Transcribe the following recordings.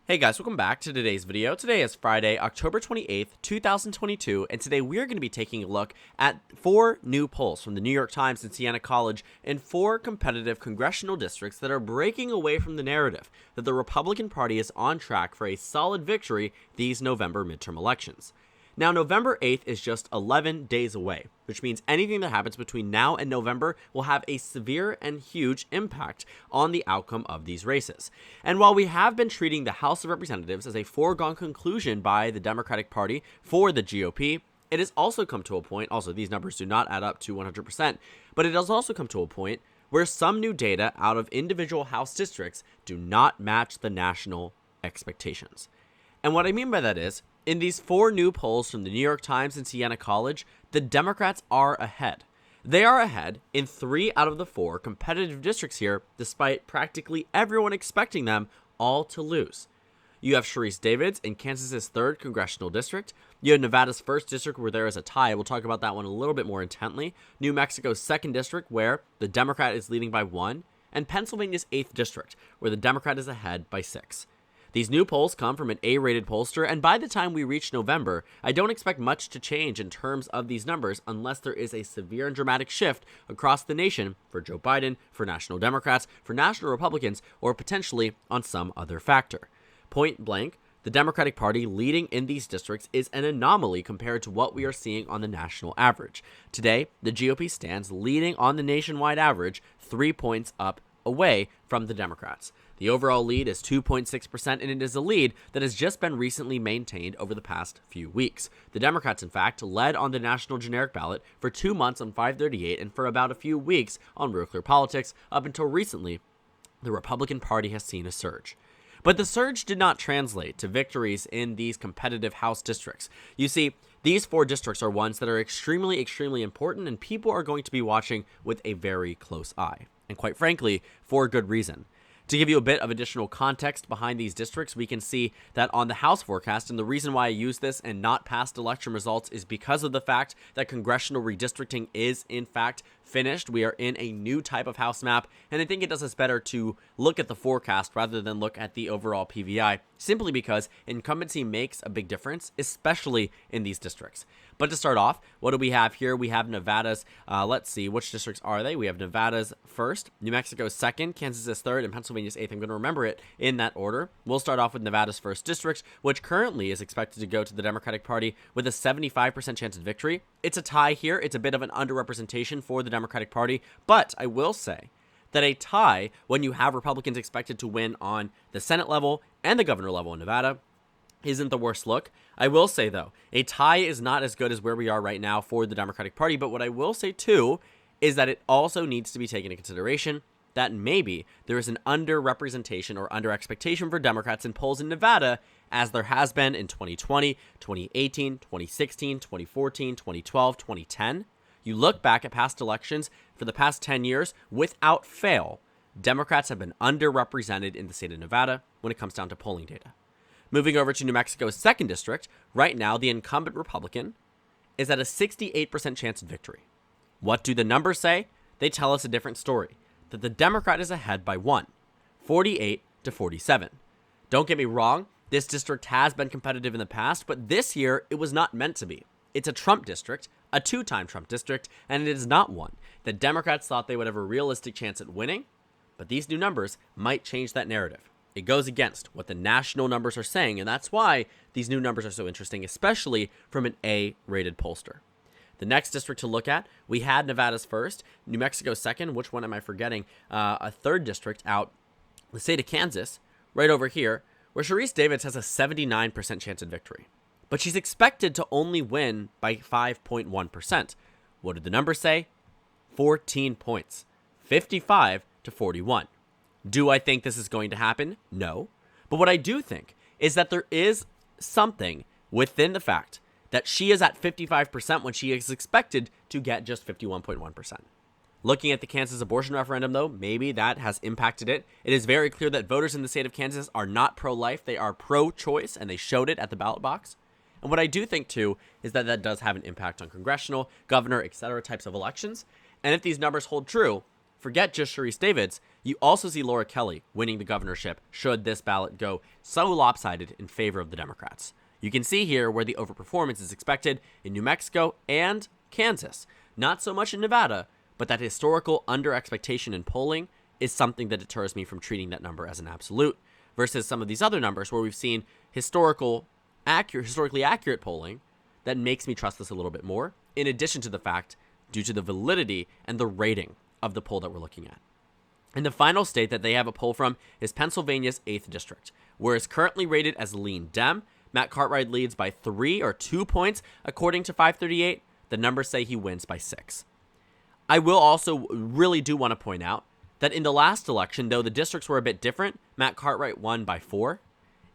Hey guys, welcome back to today's video. Today is Friday, October 28th, 2022, and today we are going to be taking a look at 4 new polls from the New York Times and Siena College in 4 competitive congressional districts that are breaking away from the narrative that the Republican Party is on track for a solid victory these November midterm elections. Now, November 8th is just 11 days away, which means anything that happens between now and November will have a severe and huge impact on the outcome of these races. And while we have been treating the House of Representatives as a foregone conclusion by the Democratic Party for the GOP, it has also come to a point, also these numbers do not add up to 100%, but it has also come to a point where some new data out of individual House districts do not match the national expectations. And what I mean by that is, in these 4 new polls from the New York Times and Siena College, the Democrats are ahead. They are ahead in 3 out of the 4 competitive districts here, despite practically everyone expecting them all to lose. You have Sharice Davids in Kansas's 3rd congressional district. You have Nevada's 1st district where there is a tie. We'll talk about that one a little bit more intently. New Mexico's 2nd district where the Democrat is leading by 1. And Pennsylvania's 8th district where the Democrat is ahead by 6. These new polls come from an A-rated pollster, and by the time we reach November, I don't expect much to change in terms of these numbers unless there is a severe and dramatic shift across the nation for Joe Biden, for national Democrats, for national Republicans, or potentially on some other factor. Point blank, the Democratic Party leading in these districts is an anomaly compared to what we are seeing on the national average. Today, the GOP stands leading on the nationwide average 3 points up away from the Democrats. The overall lead is 2.6%, and it is a lead that has just been recently maintained over the past few weeks. The Democrats, in fact, led on the national generic ballot for 2 months on 538 and for about a few weeks on Real Clear Politics. Up until recently, the Republican Party has seen a surge. But the surge did not translate to victories in these competitive House districts. You see, these 4 districts are ones that are extremely, extremely important, and people are going to be watching with a very close eye. And quite frankly, for good reason. To give you a bit of additional context behind these districts, we can see that on the House forecast, and the reason why I use this and not past election results is because of the fact that congressional redistricting is, in fact, finished. We are in a new type of House map, and I think it does us better to look at the forecast rather than look at the overall PVI, simply because incumbency makes a big difference, especially in these districts. But to start off, what do we have here? We have Nevada's, let's see, which districts are they? We have Nevada's 1st, New Mexico's 2nd, Kansas's 3rd, and Pennsylvania's 8th. I'm going to remember it in that order. We'll start off with Nevada's 1st district, which currently is expected to go to the Democratic Party with a 75% chance of victory. It's a tie here. It's a bit of an underrepresentation for the Democratic Party, but I will say that a tie, when you have Republicans expected to win on the Senate level and the governor level in Nevada, isn't the worst look. I will say, though, a tie is not as good as where we are right now for the Democratic Party, but what I will say, too, is that it also needs to be taken into consideration that maybe there is an underrepresentation or underexpectation for Democrats in polls in Nevada, as there has been in 2020, 2018, 2016, 2014, 2012, 2010. You look back at past elections for the past 10 years, without fail, Democrats have been underrepresented in the state of Nevada when it comes down to polling data. Moving over to New Mexico's 2nd district, right now the incumbent Republican is at a 68% chance of victory. What do the numbers say? They tell us a different story, that the Democrat is ahead by 1, 48 to 47. Don't get me wrong, this district has been competitive in the past, but this year it was not meant to be. It's a Trump district, a 2-time Trump district, and it is not one that Democrats thought they would have a realistic chance at winning, but these new numbers might change that narrative. It goes against what the national numbers are saying, and that's why these new numbers are so interesting, especially from an A-rated pollster. The next district to look at, we had Nevada's 1st, New Mexico's 2nd, which one am I forgetting? A 3rd district out, the state of Kansas, right over here, where Sharice Davids has a 79% chance of victory. But she's expected to only win by 5.1%. What did the numbers say? 14 points, 55 to 41. Do I think this is going to happen? No. But what I do think is that there is something within the fact that she is at 55% when she is expected to get just 51.1%. Looking at the Kansas abortion referendum, though, maybe that has impacted it. It is very clear that voters in the state of Kansas are not pro-life. They are pro-choice, and they showed it at the ballot box. And what I do think, too, is that that does have an impact on congressional, governor, etc. types of elections. And if these numbers hold true, forget just Sharice Davids, you also see Laura Kelly winning the governorship should this ballot go so lopsided in favor of the Democrats. You can see here where the overperformance is expected in New Mexico and Kansas. Not so much in Nevada, but that historical under-expectation in polling is something that deters me from treating that number as an absolute, versus some of these other numbers where we've seen historically accurate polling that makes me trust this a little bit more, in addition to the fact, due to the validity and the rating of the poll that we're looking at. And the final state that they have a poll from is Pennsylvania's 8th district, where it's currently rated as lean Dem. Matt Cartwright leads by 3 or 2 points, according to 538. The numbers say he wins by 6. I will also really do want to point out that in the last election, though the districts were a bit different, Matt Cartwright won by 4.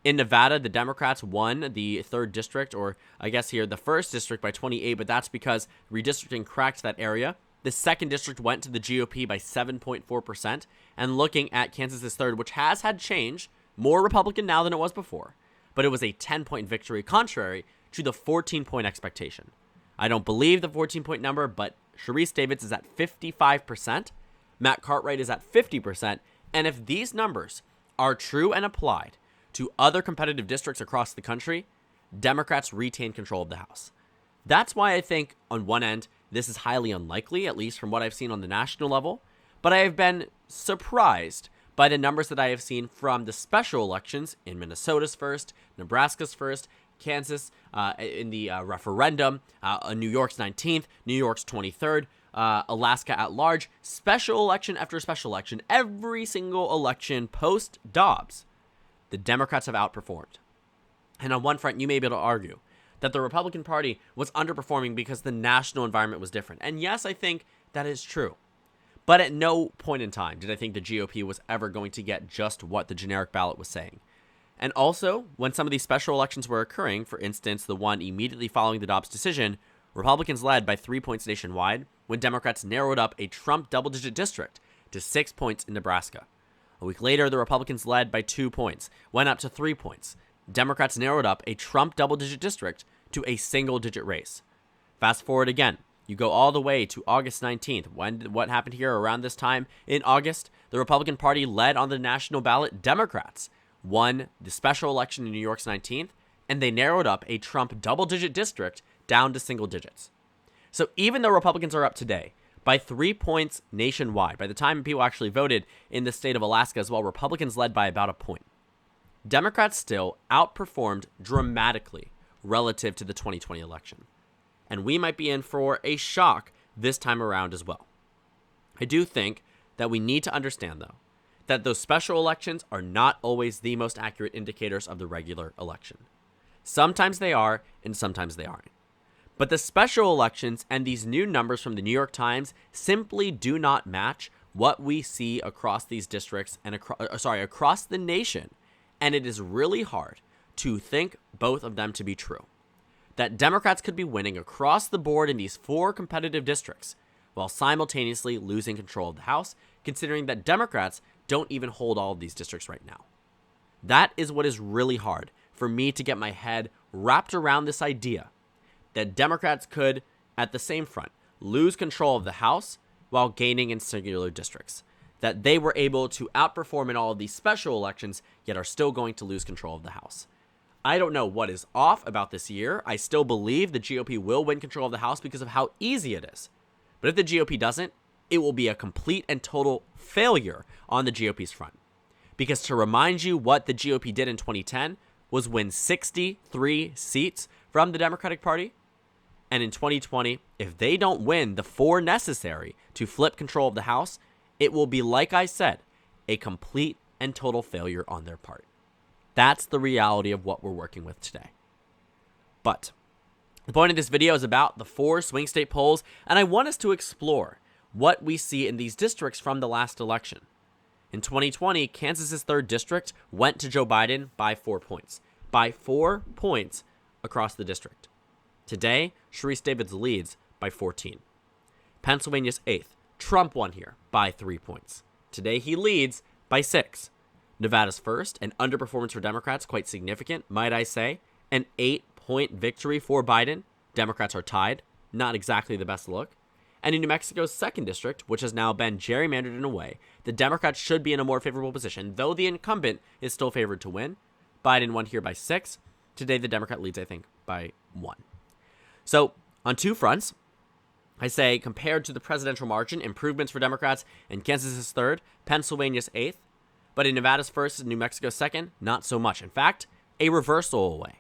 In Nevada, the Democrats won the 3rd district, or I guess here the 1st district, by 28, but that's because redistricting cracked that area. The 2nd district went to the GOP by 7.4%, and looking at Kansas's 3rd, which has had change, more Republican now than it was before, but it was a 10-point victory, contrary to the 14-point expectation. I don't believe the 14-point number, but Sharice Davids is at 55%, Matt Cartwright is at 50%, and if these numbers are true and applied to other competitive districts across the country, Democrats retain control of the House. That's why I think, on one end, this is highly unlikely, at least from what I've seen on the national level, but I have been surprised by the numbers that I have seen from the special elections in Minnesota's 1st, Nebraska's 1st, Kansas in the referendum, New York's 19th, New York's 23rd, Alaska at large, special election after special election, every single election post-Dobbs, the Democrats have outperformed. And on one front, you may be able to argue that the Republican Party was underperforming because the national environment was different. And yes, I think that is true. But at no point in time did I think the GOP was ever going to get just what the generic ballot was saying. And also, when some of these special elections were occurring, for instance, the one immediately following the Dobbs decision, Republicans led by 3 points nationwide when Democrats narrowed up a Trump double-digit district to 6 points in Nebraska. A week later, the Republicans led by 2 points, went up to 3 points. Democrats narrowed up a Trump double-digit district to a single-digit race. Fast forward again. You go all the way to August 19th. What happened here around this time in August? The Republican Party led on the national ballot. Democrats won the special election in New York's 19th, and they narrowed up a Trump double-digit district down to single digits. So even though Republicans are up today by 3 points nationwide, by the time people actually voted in the state of Alaska as well, Republicans led by about a point. Democrats still outperformed dramatically relative to the 2020 election. And we might be in for a shock this time around as well. I do think that we need to understand, though, that those special elections are not always the most accurate indicators of the regular election. Sometimes they are, and sometimes they aren't. But the special elections and these new numbers from the New York Times simply do not match what we see across these districts and across the nation. And it is really hard to think both of them to be true. That Democrats could be winning across the board in these 4 competitive districts while simultaneously losing control of the House, considering that Democrats don't even hold all of these districts right now. That is what is really hard for me to get my head wrapped around, this idea that Democrats could, at the same front, lose control of the House while gaining in singular districts. That they were able to outperform in all of these special elections, yet are still going to lose control of the House. I don't know what is off about this year. I still believe the GOP will win control of the House because of how easy it is. But if the GOP doesn't, it will be a complete and total failure on the GOP's front. Because to remind you what the GOP did in 2010 was win 63 seats from the Democratic Party. And in 2020, if they don't win the 4 necessary to flip control of the House, it will be, like I said, a complete and total failure on their part. That's the reality of what we're working with today. But the point of this video is about the 4 swing state polls, and I want us to explore what we see in these districts from the last election. In 2020, Kansas's 3rd district went to Joe Biden by 4 points. By 4 points across the district. Today, Sharice Davids leads by 14. Pennsylvania's 8th, Trump won here by 3 points. Today, he leads by 6. Nevada's 1st, an underperformance for Democrats, quite significant, might I say. An 8-point victory for Biden. Democrats are tied. Not exactly the best look. And in New Mexico's 2nd district, which has now been gerrymandered in a way, the Democrats should be in a more favorable position, though the incumbent is still favored to win. Biden won here by 6. Today, the Democrat leads, I think, by 1. So, on two fronts, I say, compared to the presidential margin, improvements for Democrats in Kansas is 3rd, Pennsylvania's 8th, but in Nevada's 1st and New Mexico's 2nd, not so much. In fact, a reversal away.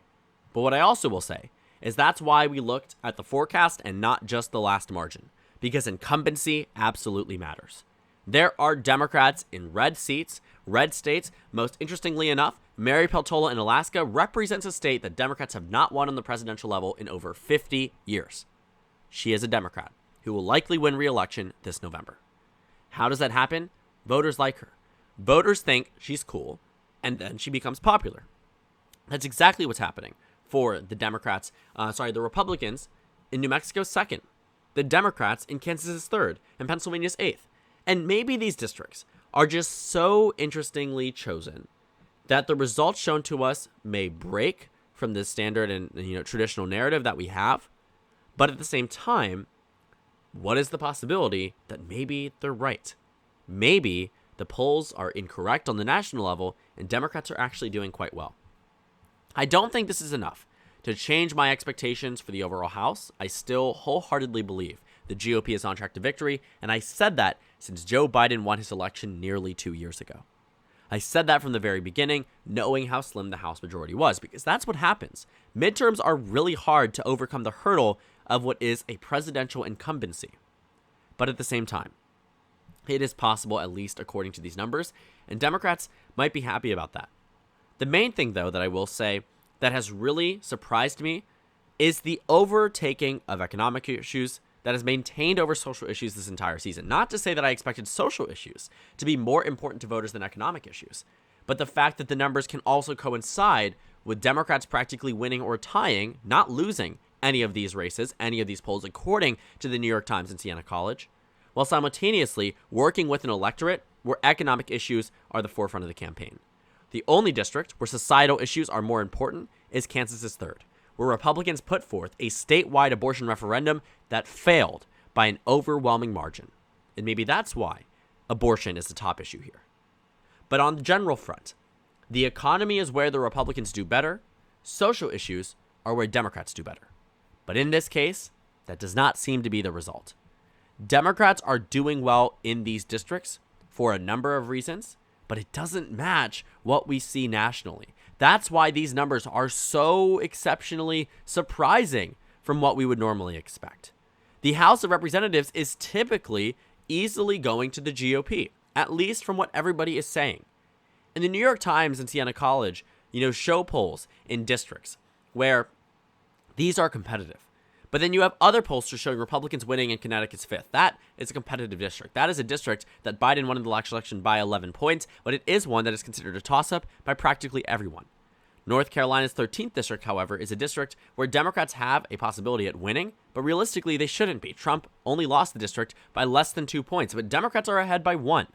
But what I also will say is that's why we looked at the forecast and not just the last margin, because incumbency absolutely matters. There are Democrats in red seats, red states. Most interestingly enough, Mary Peltola in Alaska represents a state that Democrats have not won on the presidential level in over 50 years. She is a Democrat who will likely win re-election this November. How does that happen? Voters like her. Voters think she's cool, and then she becomes popular. That's exactly what's happening for the the Republicans in New Mexico's 2nd, the Democrats in Kansas's 3rd, and Pennsylvania's 8th. And maybe these districts are just so interestingly chosen that the results shown to us may break from the standard and traditional narrative that we have. But at the same time, what is the possibility that maybe they're right? Maybe the polls are incorrect on the national level and Democrats are actually doing quite well. I don't think this is enough to change my expectations for the overall House. I still wholeheartedly believe the GOP is on track to victory, and I said that since Joe Biden won his election nearly 2 years ago. I said that from the very beginning, knowing how slim the House majority was, because that's what happens. Midterms are really hard to overcome the hurdle of what is a presidential incumbency. But at the same time, it is possible, at least according to these numbers, and Democrats might be happy about that. The main thing, though, that I will say that has really surprised me is the overtaking of economic issues that has maintained over social issues this entire season. Not to say that I expected social issues to be more important to voters than economic issues, but the fact that the numbers can also coincide with Democrats practically winning or tying, not losing any of these races, any of these polls, according to the New York Times and Siena College, while simultaneously working with an electorate where economic issues are the forefront of the campaign. The only district where societal issues are more important is Kansas's 3rd, where Republicans put forth a statewide abortion referendum that failed by an overwhelming margin. And maybe that's why abortion is the top issue here. But on the general front, the economy is where the Republicans do better. Social issues are where Democrats do better. But in this case, that does not seem to be the result. Democrats are doing well in these districts for a number of reasons, but it doesn't match what we see nationally. That's why these numbers are so exceptionally surprising from what we would normally expect. The House of Representatives is typically easily going to the GOP, at least from what everybody is saying. And the New York Times and Siena College, show polls in districts where these are competitive. But then you have other pollsters showing Republicans winning in Connecticut's 5th. That is a competitive district. That is a district that Biden won in the last election by 11 points, but it is one that is considered a toss-up by practically everyone. North Carolina's 13th district, however, is a district where Democrats have a possibility at winning, but realistically they shouldn't be. Trump only lost the district by less than 2 points, but Democrats are ahead by 1.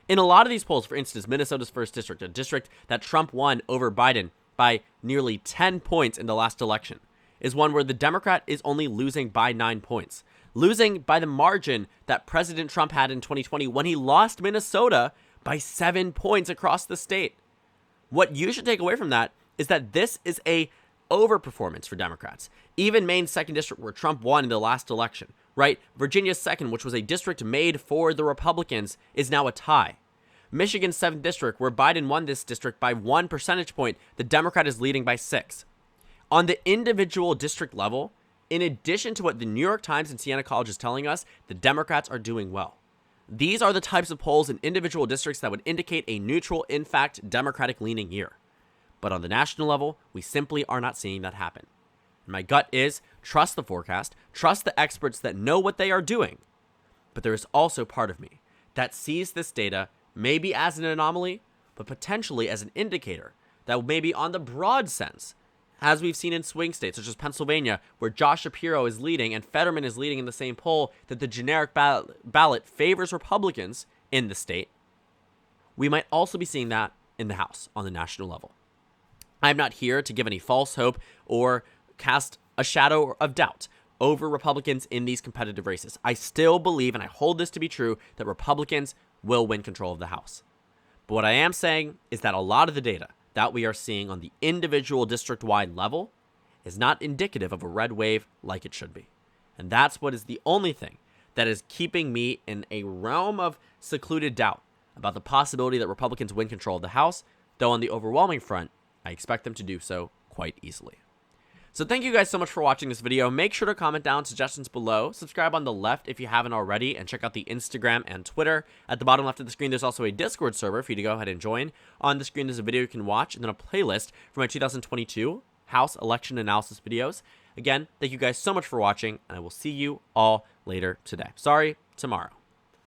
In a lot of these polls, for instance, Minnesota's 1st district, a district that Trump won over Biden by nearly 10 points in the last election, is one where the Democrat is only losing by 9 points. Losing by the margin that President Trump had in 2020 when he lost Minnesota by 7 points across the state. What you should take away from that is that this is a overperformance for Democrats. Even Maine's 2nd district where Trump won in the last election, right? Virginia's 2nd, which was a district made for the Republicans, is now a tie. Michigan's 7th district, where Biden won this district by 1 percentage point, the Democrat is leading by 6. On the individual district level, in addition to what the New York Times and Siena College is telling us, the Democrats are doing well. These are the types of polls in individual districts that would indicate a neutral, in fact, Democratic-leaning year. But on the national level, we simply are not seeing that happen. And my gut is, trust the forecast, trust the experts that know what they are doing. But there is also part of me that sees this data maybe as an anomaly, but potentially as an indicator that maybe on the broad sense, as we've seen in swing states such as Pennsylvania, where Josh Shapiro is leading and Fetterman is leading in the same poll, that the generic ballot favors Republicans in the state, we might also be seeing that in the House on the national level. I'm not here to give any false hope or cast a shadow of doubt over Republicans in these competitive races. I still believe, and I hold this to be true, that Republicans will win control of the House. But what I am saying is that a lot of the data that we are seeing on the individual district-wide level is not indicative of a red wave like it should be. And that's what is the only thing that is keeping me in a realm of secluded doubt about the possibility that Republicans win control of the House, though on the overwhelming front, I expect them to do so quite easily. So thank you guys so much for watching this video. Make sure to comment down suggestions below, subscribe on the left if you haven't already, and check out the Instagram and Twitter. At the bottom left of the screen, there's also a Discord server for you to go ahead and join. On the screen, there's a video you can watch, and then a playlist for my 2022 House election analysis videos. Again, thank you guys so much for watching, and I will see you all later today. Sorry, tomorrow.